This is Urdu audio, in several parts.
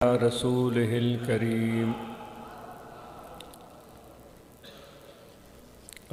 رسوله الكريم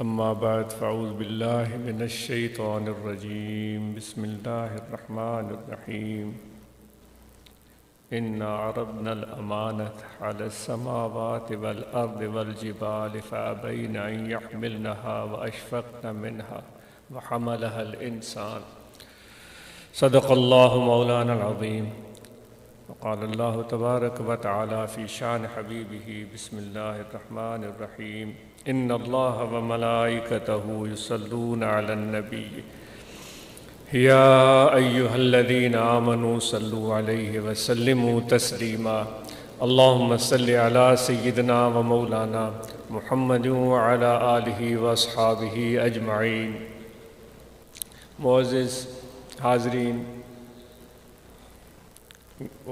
أما بعد فأعوذ بالله من الشيطان الرجيم بسم الله الرحمن الرحيم إنا عرضنا الأمانة على السماوات والأرض والجبال فأبين أن يحملنها وأشفقن منها وحملها الإنسان صدق الله مولانا العظيم وقال الله تبارك وتعالى في شان حبيبه بسم الله الرحمن الرحيم إن الله وملائكته يصلون على النبي يا أيها الذين آمنوا صلوا عليه وسلموا تسليما اللهم صل على سيدنا ومولانا محمد وعلى آله وأصحابه أجمعين. معزز حاضرین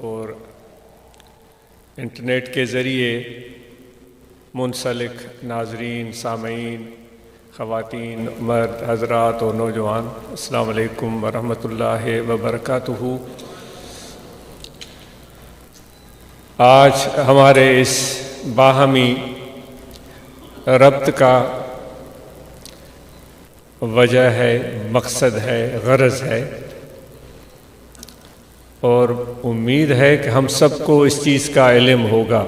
اور انٹرنیٹ کے ذریعے منسلک ناظرین، سامعین، خواتین، مرد، حضرات اور نوجوان، السلام علیکم ورحمۃ اللہ وبرکاتہ. آج ہمارے اس باہمی ربط کا وجہ ہے، مقصد ہے، غرض ہے، اور امید ہے کہ ہم سب کو اس چیز کا علم ہوگا.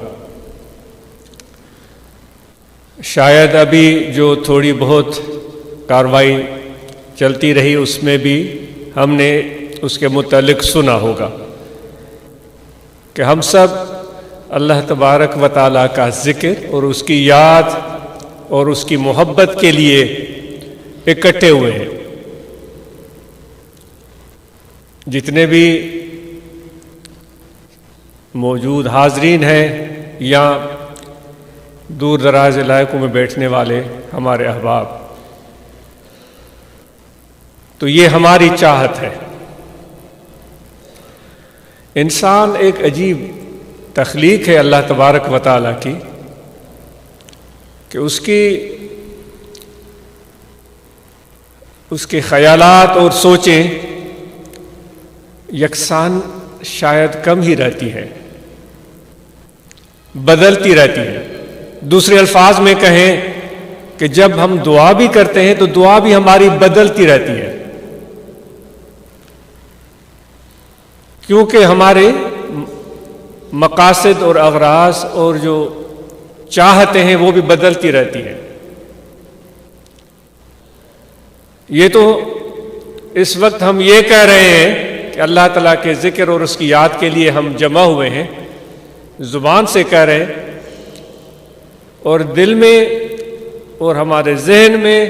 شاید ابھی جو تھوڑی بہت کارروائی چلتی رہی اس میں بھی ہم نے اس کے متعلق سنا ہوگا کہ ہم سب اللہ تبارک و تعالیٰ کا ذکر اور اس کی یاد اور اس کی محبت کے لیے اکٹھے ہوئے ہیں. جتنے بھی موجود حاضرین ہیں یا دور دراز علاقوں میں بیٹھنے والے ہمارے احباب، تو یہ ہماری چاہت ہے. انسان ایک عجیب تخلیق ہے اللہ تبارک و تعالیٰ کی کہ اس کے خیالات اور سوچیں یکساں شاید کم ہی رہتی ہے، بدلتی رہتی ہے. دوسرے الفاظ میں کہیں کہ جب ہم دعا بھی کرتے ہیں تو دعا بھی ہماری بدلتی رہتی ہے، کیونکہ ہمارے مقاصد اور اغراض اور جو چاہتے ہیں وہ بھی بدلتی رہتی ہیں. یہ تو اس وقت ہم یہ کہہ رہے ہیں کہ اللہ تعالیٰ کے ذکر اور اس کی یاد کے لیے ہم جمع ہوئے ہیں، زبان سے کہہ رہے ہیں، اور دل میں اور ہمارے ذہن میں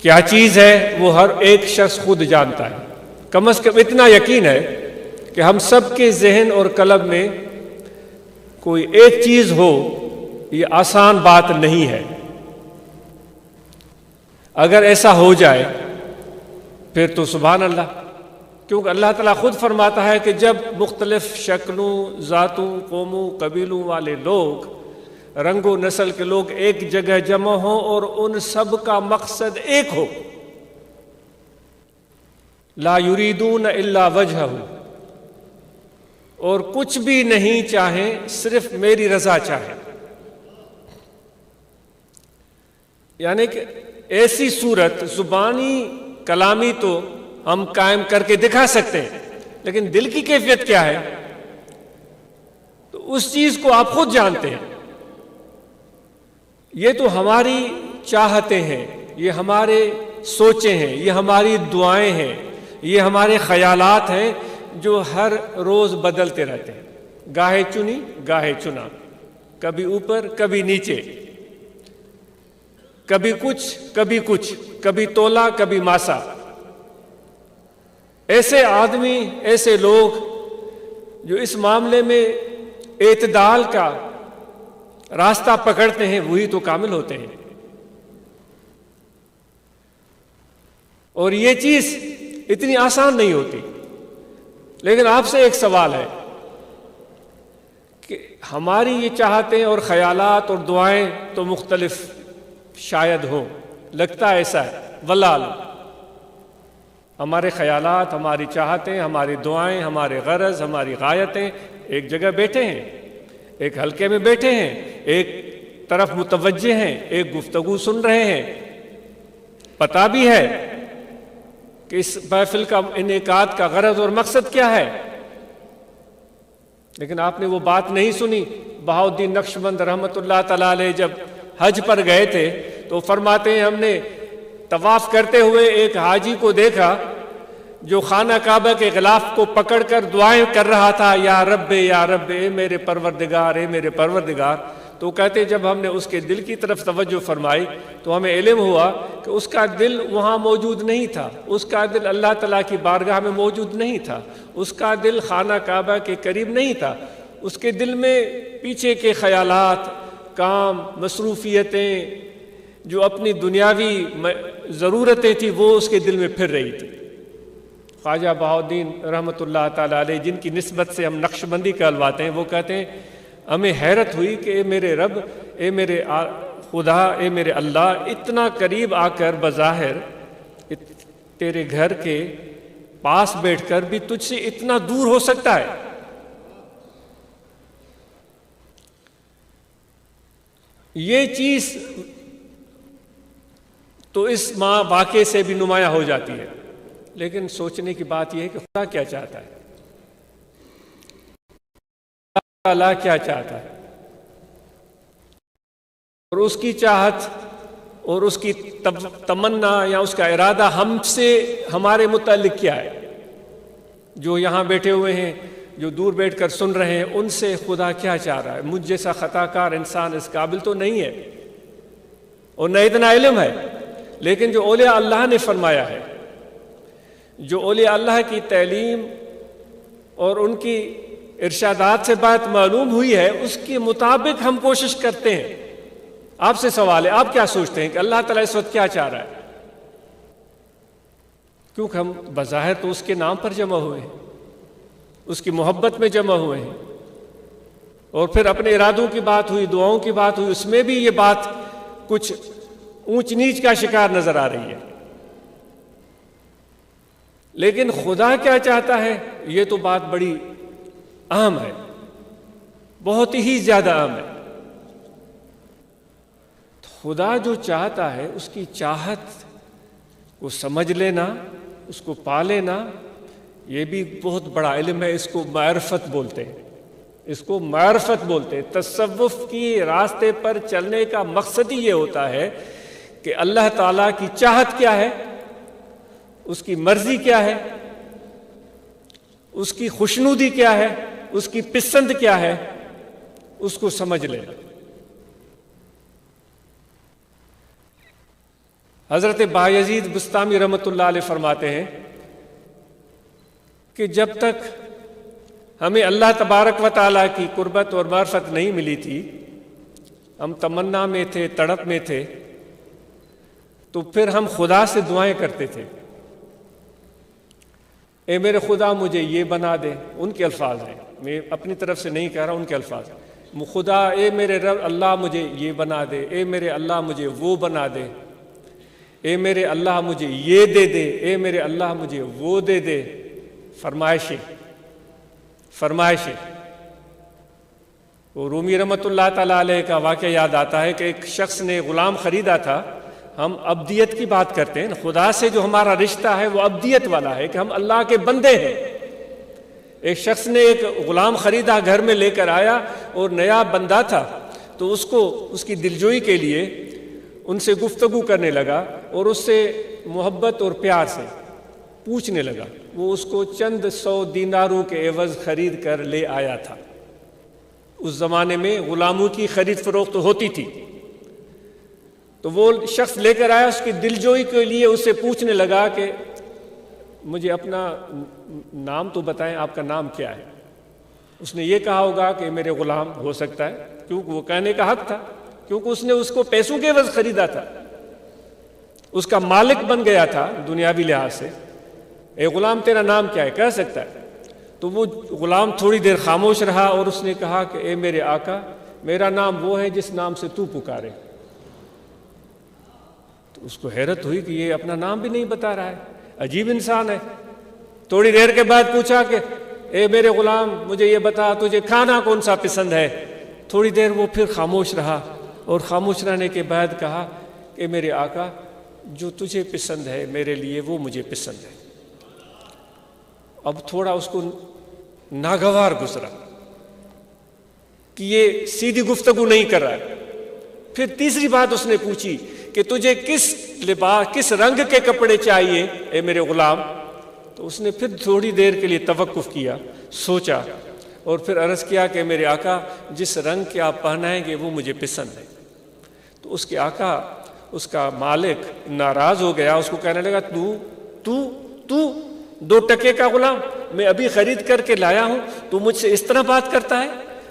کیا چیز ہے وہ ہر ایک شخص خود جانتا ہے. کم از کم اتنا یقین ہے کہ ہم سب کے ذہن اور قلب میں کوئی ایک چیز ہو، یہ آسان بات نہیں ہے. اگر ایسا ہو جائے پھر تو سبحان اللہ، کیونکہ اللہ تعالیٰ خود فرماتا ہے کہ جب مختلف شکلوں، ذاتوں، قوموں، قبیلوں والے لوگ، رنگ و نسل کے لوگ ایک جگہ جمع ہوں اور ان سب کا مقصد ایک ہو، لا یریدون الا وجہہ، اور کچھ بھی نہیں چاہیں، صرف میری رضا چاہیں، یعنی کہ ایسی صورت زبانی کلامی تو ہم قائم کر کے دکھا سکتے ہیں، لیکن دل کی کیفیت کیا ہے تو اس چیز کو آپ خود جانتے ہیں. یہ تو ہماری چاہتے ہیں، یہ ہمارے سوچیں ہیں، یہ ہماری دعائیں ہیں، یہ ہمارے خیالات ہیں جو ہر روز بدلتے رہتے ہیں. گاہے چنی گاہے چنا، کبھی اوپر کبھی نیچے، کبھی کچھ، کبھی تولا کبھی ماسا. ایسے آدمی، ایسے لوگ جو اس معاملے میں اعتدال کا راستہ پکڑتے ہیں وہی تو کامل ہوتے ہیں. اور یہ چیز اتنی آسان نہیں ہوتی. لیکن آپ سے ایک سوال ہے کہ ہماری یہ چاہتیں اور خیالات اور دعائیں تو مختلف شاید ہوں، لگتا ہے ایسا ہے، واللہ اعلم. ہمارے خیالات، ہماری چاہتیں، ہماری دعائیں، ہمارے غرض، ہماری غایتیں ایک جگہ بیٹھے ہیں، ایک حلقے میں بیٹھے ہیں، ایک طرف متوجہ ہیں، ایک گفتگو سن رہے ہیں، پتہ بھی ہے کہ اس محفل کا انعقاد کا غرض اور مقصد کیا ہے، لیکن آپ نے وہ بات نہیں سنی۔ بہاؤالدین نقشبند رحمۃ اللہ تعالیٰ علیہ جب حج پر گئے تھے تو فرماتے ہیں ہم نے طواف کرتے ہوئے ایک حاجی کو دیکھا جو خانہ کعبہ کے غلاف کو پکڑ کر دعائیں کر رہا تھا، یا رب اے میرے پروردگار، اے میرے پروردگار۔ تو کہتے جب ہم نے اس کے دل کی طرف توجہ فرمائی تو ہمیں علم ہوا کہ اس کا دل وہاں موجود نہیں تھا، اس کا دل اللہ تعالیٰ کی بارگاہ میں موجود نہیں تھا، اس کا دل خانہ کعبہ کے قریب نہیں تھا، اس کے دل میں پیچھے کے خیالات، کام، مصروفیتیں، جو اپنی دنیاوی ضرورتیں تھیں وہ اس کے دل میں پھر رہی تھی۔ خواجہ بہاؤالدین رحمۃ اللہ تعالیٰ علیہ جن کی نسبت سے ہم نقشبندی کہلواتے ہیں، وہ کہتے ہیں ہمیں حیرت ہوئی کہ اے میرے رب، اے میرے خدا، اے میرے اللہ، اتنا قریب آ کر بظاہر تیرے گھر کے پاس بیٹھ کر بھی تجھ سے اتنا دور ہو سکتا ہے۔ یہ چیز تو اس واقعے سے بھی نمایاں ہو جاتی ہے، لیکن سوچنے کی بات یہ ہے کہ خدا کیا چاہتا ہے، اللہ کیا چاہتا ہے، اور اس کی چاہت اور اس کی تمنا یا اس کا ارادہ ہم سے، ہمارے متعلق کیا ہے۔ جو یہاں بیٹھے ہوئے ہیں، جو دور بیٹھ کر سن رہے ہیں، ان سے خدا کیا چاہ رہا ہے۔ مجھ جیسا خطا کار انسان اس قابل تو نہیں ہے اور نہ اتنا علم ہے، لیکن جو اولیاء اللہ نے فرمایا ہے، جو اولیاء اللہ کی تعلیم اور ان کی ارشادات سے بات معلوم ہوئی ہے، اس کے مطابق ہم کوشش کرتے ہیں۔ آپ سے سوال ہے، آپ کیا سوچتے ہیں کہ اللہ تعالیٰ اس وقت کیا چاہ رہا ہے؟ کیونکہ ہم بظاہر تو اس کے نام پر جمع ہوئے ہیں، اس کی محبت میں جمع ہوئے ہیں، اور پھر اپنے ارادوں کی بات ہوئی، دعاؤں کی بات ہوئی، اس میں بھی یہ بات کچھ اونچ نیچ کا شکار نظر آ رہی ہے۔ لیکن خدا کیا چاہتا ہے، یہ تو بات بڑی اہم ہے، بہت ہی زیادہ اہم ہے۔ خدا جو چاہتا ہے اس کی چاہت کو سمجھ لینا، اس کو پا لینا، یہ بھی بہت بڑا علم ہے۔ اس کو معرفت بولتے ہیں، اس کو معرفت بولتے ہیں۔ تصوف کی راستے پر چلنے کا مقصد ہی یہ ہوتا ہے کہ اللہ تعالیٰ کی چاہت کیا ہے، اس کی مرضی کیا ہے، اس کی خوشنودی کیا ہے، اس کی پسند کیا ہے، اس کو سمجھ لینا۔ حضرت بایزید بستامی رحمۃ اللہ علیہ فرماتے ہیں کہ جب تک ہمیں اللہ تبارک و تعالیٰ کی قربت اور معرفت نہیں ملی تھی، ہم تمنا میں تھے، تڑپ میں تھے، تو پھر ہم خدا سے دعائیں کرتے تھے، اے میرے خدا مجھے یہ بنا دے۔ ان کے الفاظ ہیں، میں اپنی طرف سے نہیں کہہ رہا، ان کے الفاظ ہیں۔ خدا اے میرے رب اللہ مجھے یہ بنا دے، اے میرے اللہ مجھے وہ بنا دے، اے میرے اللہ مجھے یہ دے دے، اے میرے اللہ مجھے وہ دے دے۔ فرمائشیں۔ وہ رومی رحمۃ اللہ تعالیٰ علیہ کا واقعہ یاد آتا ہے کہ ایک شخص نے غلام خریدا تھا۔ ہم ابدیت کی بات کرتے ہیں، خدا سے جو ہمارا رشتہ ہے وہ ابدیت والا ہے کہ ہم اللہ کے بندے ہیں۔ ایک شخص نے ایک غلام خریدا، گھر میں لے کر آیا، اور نیا بندہ تھا تو اس کو اس کی دلجوئی کے لیے ان سے گفتگو کرنے لگا اور اس سے محبت اور پیار سے پوچھنے لگا۔ وہ اس کو چند 100 دیناروں کے عوض خرید کر لے آیا تھا۔ اس زمانے میں غلاموں کی خرید فروخت ہوتی تھی، تو وہ شخص لے کر آیا، اس کی دلجوئی کے لیے اس سے پوچھنے لگا کہ مجھے اپنا نام تو بتائیں، آپ کا نام کیا ہے؟ اس نے یہ کہا ہوگا کہ میرے غلام ہو سکتا ہے، کیونکہ وہ کہنے کا حق تھا، کیونکہ اس نے اس کو پیسوں کے عوض خریدا تھا، اس کا مالک بن گیا تھا دنیاوی لحاظ سے۔ اے غلام تیرا نام کیا ہے؟ کہہ سکتا ہے۔ تو وہ غلام تھوڑی دیر خاموش رہا اور اس نے کہا کہ اے میرے آقا، میرا نام وہ ہے جس نام سے تو پکارے۔ تو اس کو حیرت ہوئی کہ یہ اپنا نام بھی نہیں بتا رہا ہے، عجیب انسان ہے۔ تھوڑی دیر کے بعد پوچھا کہ اے میرے غلام مجھے یہ بتا تجھے کھانا کون سا پسند ہے؟ تھوڑی دیر وہ پھر خاموش رہا اور خاموش رہنے کے بعد کہا کہ میرے آقا جو تجھے پسند ہے میرے لیے وہ مجھے پسند ہے۔ اب تھوڑا اس کو ناگوار گزرا کہ یہ سیدھی گفتگو نہیں کر رہا ہے۔ پھر تیسری بات اس نے پوچھی کہ تجھے کس لباس کس رنگ کے کپڑے چاہیے اے میرے غلام؟ تو اس نے پھر تھوڑی دیر کے لیے توقف کیا، سوچا اور پھر عرض کیا کہ میرے آقا جس رنگ کے آپ پہنائیں گے وہ مجھے پسند ہے۔ تو اس کے آقا اس کا مالک ناراض ہو گیا، اس کو کہنے لگا تو 2 ٹکے کا غلام میں ابھی خرید کر کے لایا ہوں، تو مجھ سے اس طرح بات کرتا ہے؟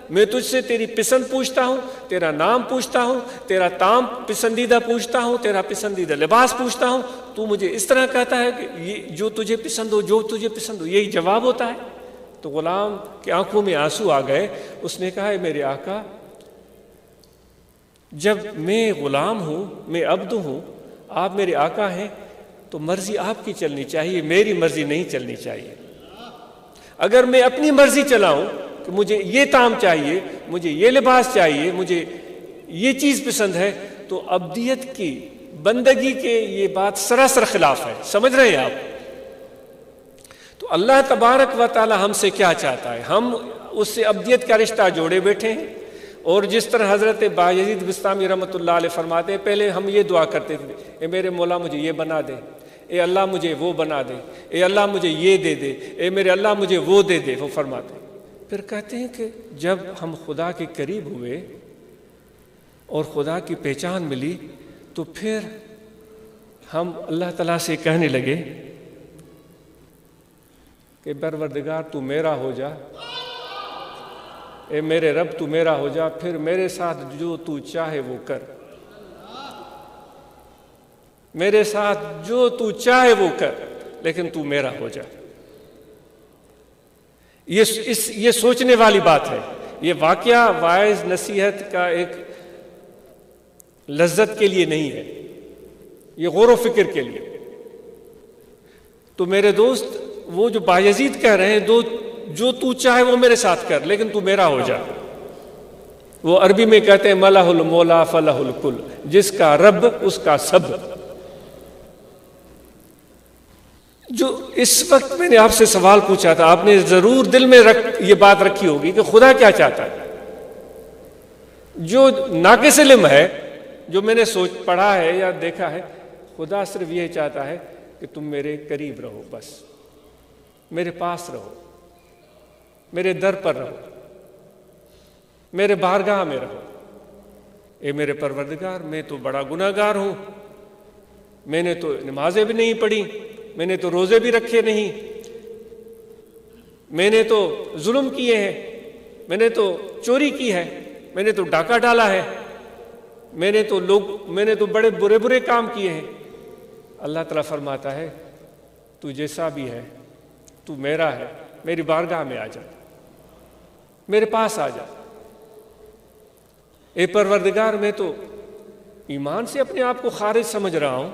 میں تجھ سے تیری پسند پوچھتا ہوں، تیرا نام پوچھتا ہوں، تیرا طعام پسندیدہ پوچھتا ہوں، تیرا پسندیدہ لباس پوچھتا ہوں، تو مجھے اس طرح کہتا ہے کہ یہ جو تجھے پسند ہو، جو تجھے پسند ہو، یہی جواب ہوتا ہے؟ تو غلام کی آنکھوں میں آنسو آ گئے۔ اس نے کہا میرے آقا جب میں غلام ہوں، میں عبد ہوں، آپ میرے آقا ہیں، تو مرضی آپ کی چلنی چاہیے، میری مرضی نہیں چلنی چاہیے۔ اگر میں اپنی مرضی چلاؤں کہ مجھے یہ طعام چاہیے، مجھے یہ لباس چاہیے، مجھے یہ چیز پسند ہے، تو عبدیت کی بندگی کے یہ بات سراسر خلاف ہے۔ سمجھ رہے ہیں آپ؟ تو اللہ تبارک و تعالی ہم سے کیا چاہتا ہے؟ ہم اس سے عبدیت کا رشتہ جوڑے بیٹھے ہیں، اور جس طرح حضرت بایزید بستامی رحمۃ اللہ علیہ فرماتے ہیں، پہلے ہم یہ دعا کرتے تھے اے میرے مولا مجھے یہ بنا دے، اے اللہ مجھے وہ بنا دے، اے اللہ مجھے یہ دے دے، اے میرے اللہ مجھے وہ دے دے۔ وہ فرماتے ہیں، پھر کہتے ہیں کہ جب ہم خدا کے قریب ہوئے اور خدا کی پہچان ملی، تو پھر ہم اللہ تعالیٰ سے کہنے لگے کہ پروردگار تو میرا ہو جا، اے میرے رب تو میرا ہو جا، پھر میرے ساتھ جو تو چاہے وہ کر، میرے ساتھ جو تو چاہے وہ کر، لیکن تو میرا ہو جا۔ یہ سوچنے والی بات ہے۔ یہ واقعہ واعظ نصیحت کا ایک لذت کے لیے نہیں ہے، یہ غور و فکر کے لیے۔ تو میرے دوست، وہ جو بایزید کہہ رہے ہیں جو تو چاہے وہ میرے ساتھ کر، لیکن تو میرا ہو جا، وہ عربی میں کہتے ہیں ملہ المولا فلہ الکل، جس کا رب اس کا سب۔ جو اس وقت میں نے آپ سے سوال پوچھا تھا، آپ نے ضرور دل میں یہ بات رکھی ہوگی کہ خدا کیا چاہتا ہے۔ جو ناقص علم ہے، جو میں نے پڑھا ہے یا دیکھا ہے، خدا صرف یہ چاہتا ہے کہ تم میرے قریب رہو، بس میرے پاس رہو، میرے در پر رہو، میرے بارگاہ میں رہو۔ اے میرے پروردگار، میں تو بڑا گناہگار ہوں، میں نے تو نمازیں بھی نہیں پڑھی، میں نے تو روزے بھی رکھے نہیں، میں نے تو ظلم کیے ہیں، میں نے تو چوری کی ہے، میں نے تو ڈاکہ ڈالا ہے، میں نے تو بڑے برے کام کیے ہیں۔ اللہ تعالیٰ فرماتا ہے تو جیسا بھی ہے، تو میرا ہے، میری بارگاہ میں آ جا، میرے پاس آ جا۔ اے پروردگار، میں تو ایمان سے اپنے آپ کو خارج سمجھ رہا ہوں،